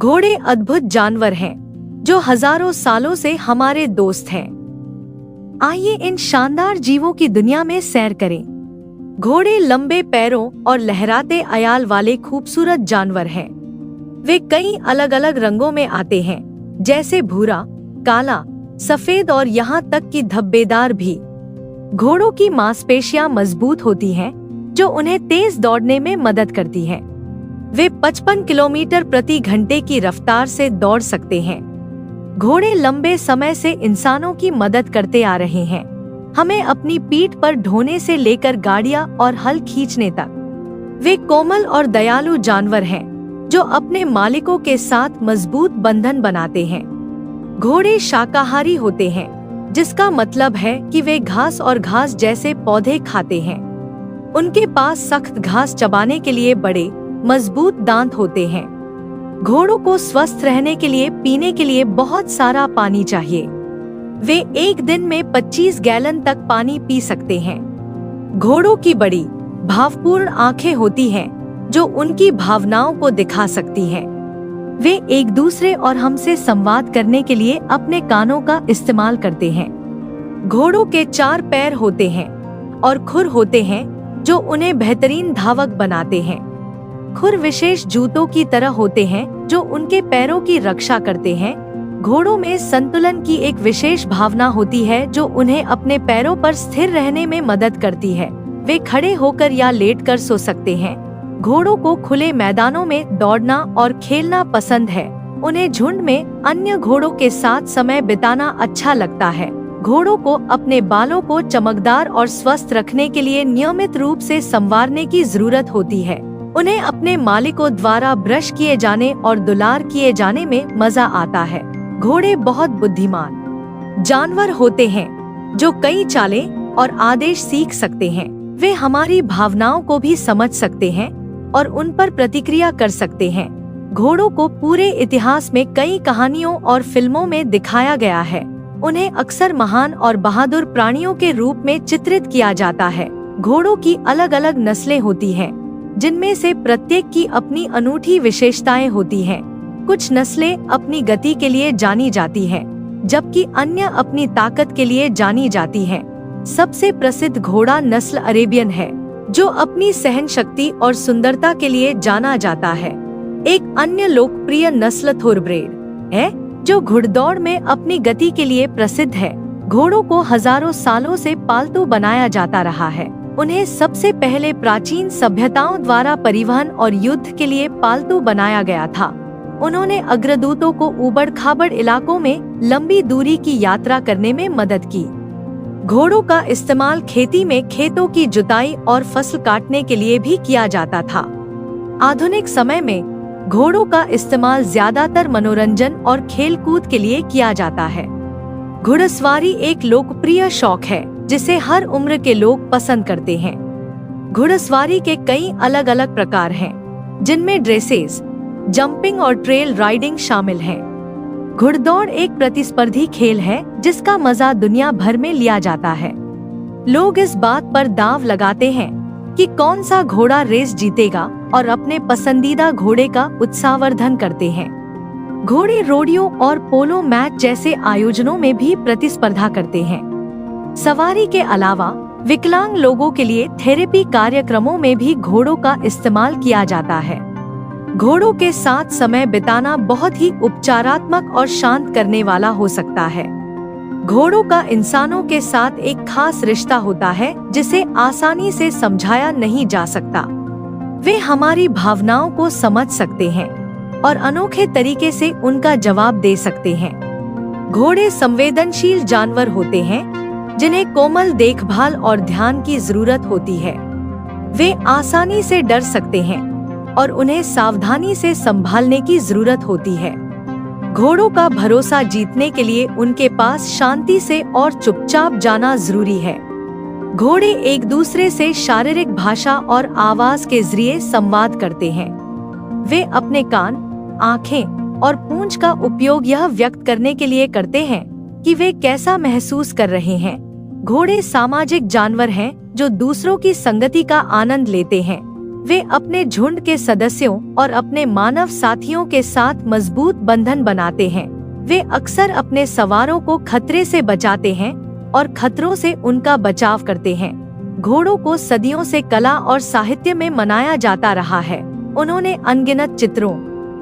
घोड़े अद्भुत जानवर हैं, जो हजारों सालों से हमारे दोस्त हैं। आइए इन शानदार जीवों की दुनिया में सैर करें। घोड़े लंबे पैरों और लहराते अयाल वाले खूबसूरत जानवर हैं। वे कई अलग अलग रंगों में आते हैं, जैसे भूरा, काला, सफेद और यहाँ तक कि धब्बेदार भी। घोड़ों की मांसपेशियां मजबूत होती हैं, जो उन्हें तेज दौड़ने में मदद करती हैं। वे 55 किलोमीटर प्रति घंटे की रफ्तार से दौड़ सकते हैं। घोड़े लंबे समय से इंसानों की मदद करते आ रहे हैं, हमें अपनी पीठ पर ढोने से लेकर गाड़ियां और हल खींचने तक। वे कोमल और दयालु जानवर हैं, जो अपने मालिकों के साथ मजबूत बंधन बनाते हैं। घोड़े शाकाहारी होते हैं, जिसका मतलब है कि वे घास और घास जैसे पौधे खाते हैं। उनके पास सख्त घास चबाने के लिए बड़े मजबूत दांत होते हैं। घोड़ों को स्वस्थ रहने के लिए पीने के लिए बहुत सारा पानी चाहिए। वे एक दिन में 25 गैलन तक पानी पी सकते हैं। घोड़ों की बड़ी भावपूर्ण आंखें होती हैं, जो उनकी भावनाओं को दिखा सकती हैं। वे एक दूसरे और हमसे संवाद करने के लिए अपने कानों का इस्तेमाल करते हैं। घोड़ों के 4 पैर होते हैं और खुर होते हैं, जो उन्हें बेहतरीन धावक बनाते हैं। खुर विशेष जूतों की तरह होते हैं, जो उनके पैरों की रक्षा करते हैं। घोड़ों में संतुलन की एक विशेष भावना होती है, जो उन्हें अपने पैरों पर स्थिर रहने में मदद करती है। वे खड़े होकर या लेटकर सो सकते हैं। घोड़ों को खुले मैदानों में दौड़ना और खेलना पसंद है। उन्हें झुंड में अन्य घोड़ों के साथ समय बिताना अच्छा लगता है। घोड़ों को अपने बालों को चमकदार और स्वस्थ रखने के लिए नियमित रूप से संवारने की जरूरत होती है। उन्हें अपने मालिकों द्वारा ब्रश किए जाने और दुलार किए जाने में मजा आता है। घोड़े बहुत बुद्धिमान जानवर होते हैं, जो कई चालें और आदेश सीख सकते हैं। वे हमारी भावनाओं को भी समझ सकते हैं और उन पर प्रतिक्रिया कर सकते हैं। घोड़ों को पूरे इतिहास में कई कहानियों और फिल्मों में दिखाया गया है। उन्हें अक्सर महान और बहादुर प्राणियों के रूप में चित्रित किया जाता है। घोड़ों की अलग अलग नस्लें होती हैं, जिनमें से प्रत्येक की अपनी अनूठी विशेषताएं होती हैं। कुछ नस्लें अपनी गति के लिए जानी जाती हैं, जबकि अन्य अपनी ताकत के लिए जानी जाती हैं। सबसे प्रसिद्ध घोड़ा नस्ल अरेबियन है, जो अपनी सहन शक्ति और सुंदरता के लिए जाना जाता है। एक अन्य लोकप्रिय नस्ल थोरब्रेड है, जो घुड़दौड़ में अपनी गति के लिए प्रसिद्ध है। घोड़ों को हजारों सालों से पालतू बनाया जाता रहा है। उन्हें सबसे पहले प्राचीन सभ्यताओं द्वारा परिवहन और युद्ध के लिए पालतू बनाया गया था। उन्होंने अग्रदूतों को ऊबड़-खाबड़ इलाकों में लंबी दूरी की यात्रा करने में मदद की। घोड़ों का इस्तेमाल खेती में खेतों की जुताई और फसल काटने के लिए भी किया जाता था। आधुनिक समय में घोड़ों का इस्तेमाल ज्यादातर मनोरंजन और खेल-कूद के लिए किया जाता है। घुड़सवारी एक लोकप्रिय शौक है, जिसे हर उम्र के लोग पसंद करते हैं। घुड़सवारी के कई अलग अलग प्रकार हैं, जिनमें ड्रेसेज, जंपिंग और ट्रेल राइडिंग शामिल हैं। घुड़दौड़ एक प्रतिस्पर्धी खेल है, जिसका मजा दुनिया भर में लिया जाता है। लोग इस बात पर दांव लगाते हैं कि कौन सा घोड़ा रेस जीतेगा और अपने पसंदीदा घोड़े का उत्साहवर्धन करते हैं। घोड़े रोडियो और पोलो मैच जैसे आयोजनों में भी प्रतिस्पर्धा करते हैं। सवारी के अलावा विकलांग लोगों के लिए थेरेपी कार्यक्रमों में भी घोड़ों का इस्तेमाल किया जाता है। घोड़ों के साथ समय बिताना बहुत ही उपचारात्मक और शांत करने वाला हो सकता है। घोड़ों का इंसानों के साथ एक खास रिश्ता होता है, जिसे आसानी से समझाया नहीं जा सकता। वे हमारी भावनाओं को समझ सकते हैं और अनोखे तरीके से उनका जवाब दे सकते हैं। घोड़े संवेदनशील जानवर होते हैं, जिन्हें कोमल देखभाल और ध्यान की जरूरत होती है। वे आसानी से डर सकते हैं और उन्हें सावधानी से संभालने की जरूरत होती है। घोड़ों का भरोसा जीतने के लिए उनके पास शांति से और चुपचाप जाना जरूरी है। घोड़े एक दूसरे से शारीरिक भाषा और आवाज के जरिए संवाद करते हैं। वे अपने कान, आंखें और पूंछ का उपयोग यह व्यक्त करने के लिए करते हैं कि वे कैसा महसूस कर रहे हैं। घोड़े सामाजिक जानवर हैं, जो दूसरों की संगति का आनंद लेते हैं। वे अपने झुंड के सदस्यों और अपने मानव साथियों के साथ मजबूत बंधन बनाते हैं। वे अक्सर अपने सवारों को खतरे से बचाते हैं और खतरों से उनका बचाव करते हैं। घोड़ों को सदियों से कला और साहित्य में मनाया जाता रहा है। उन्होंने अनगिनत चित्रों,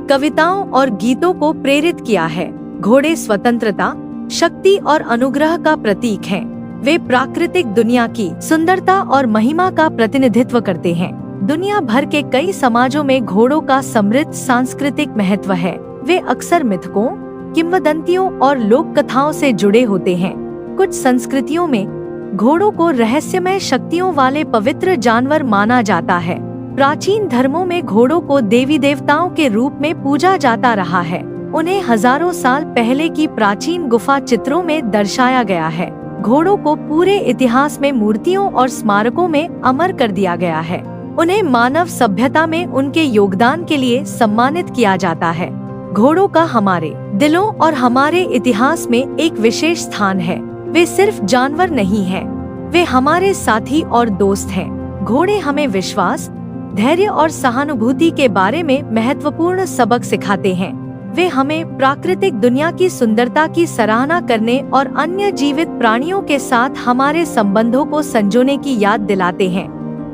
कविताओं और गीतों को प्रेरित किया है। घोड़े स्वतंत्रता, शक्ति और अनुग्रह का प्रतीक हैं। वे प्राकृतिक दुनिया की सुंदरता और महिमा का प्रतिनिधित्व करते हैं। दुनिया भर के कई समाजों में घोड़ों का समृद्ध सांस्कृतिक महत्व है। वे अक्सर मिथकों, किंवदंतियों और लोक कथाओं से जुड़े होते हैं। कुछ संस्कृतियों में घोड़ों को रहस्यमय शक्तियों वाले पवित्र जानवर माना जाता है। प्राचीन धर्मों में घोड़ों को देवी देवताओं के रूप में पूजा जाता रहा है। उन्हें हजारों साल पहले की प्राचीन गुफा चित्रों में दर्शाया गया है। घोड़ों को पूरे इतिहास में मूर्तियों और स्मारकों में अमर कर दिया गया है। उन्हें मानव सभ्यता में उनके योगदान के लिए सम्मानित किया जाता है। घोड़ों का हमारे दिलों और हमारे इतिहास में एक विशेष स्थान है। वे सिर्फ जानवर नहीं हैं, वे हमारे साथी और दोस्त हैं। घोड़े हमें विश्वास, धैर्य और सहानुभूति के बारे में महत्वपूर्ण सबक सिखाते हैं। वे हमें प्राकृतिक दुनिया की सुंदरता की सराहना करने और अन्य जीवित प्राणियों के साथ हमारे संबंधों को संजोने की याद दिलाते हैं।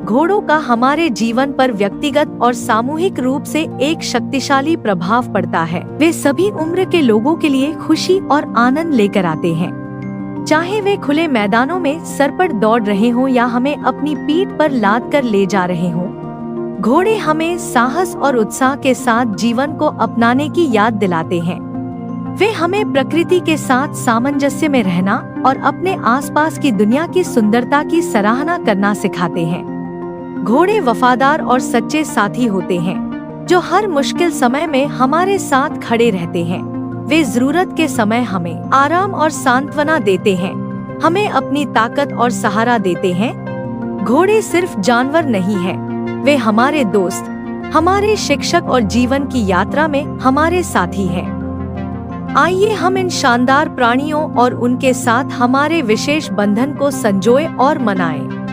घोड़ों का हमारे जीवन पर व्यक्तिगत और सामूहिक रूप से एक शक्तिशाली प्रभाव पड़ता है। वे सभी उम्र के लोगों के लिए खुशी और आनंद लेकर आते हैं। चाहे वे खुले मैदानों में सर पर दौड़ रहे हों या हमें अपनी पीठ पर लाद कर ले जा रहे हों, घोड़े हमें साहस और उत्साह के साथ जीवन को अपनाने की याद दिलाते हैं। वे हमें प्रकृति के साथ सामंजस्य में रहना और अपने आसपास की दुनिया की सुंदरता की सराहना करना सिखाते हैं। घोड़े वफादार और सच्चे साथी होते हैं, जो हर मुश्किल समय में हमारे साथ खड़े रहते हैं। वे जरूरत के समय हमें आराम और सांत्वना देते हैं, हमें अपनी ताकत और सहारा देते हैं। घोड़े सिर्फ जानवर नहीं हैं, वे हमारे दोस्त, हमारे शिक्षक और जीवन की यात्रा में हमारे साथी हैं। आइए हम इन शानदार प्राणियों और उनके साथ हमारे विशेष बंधन को संजोए और मनाएं।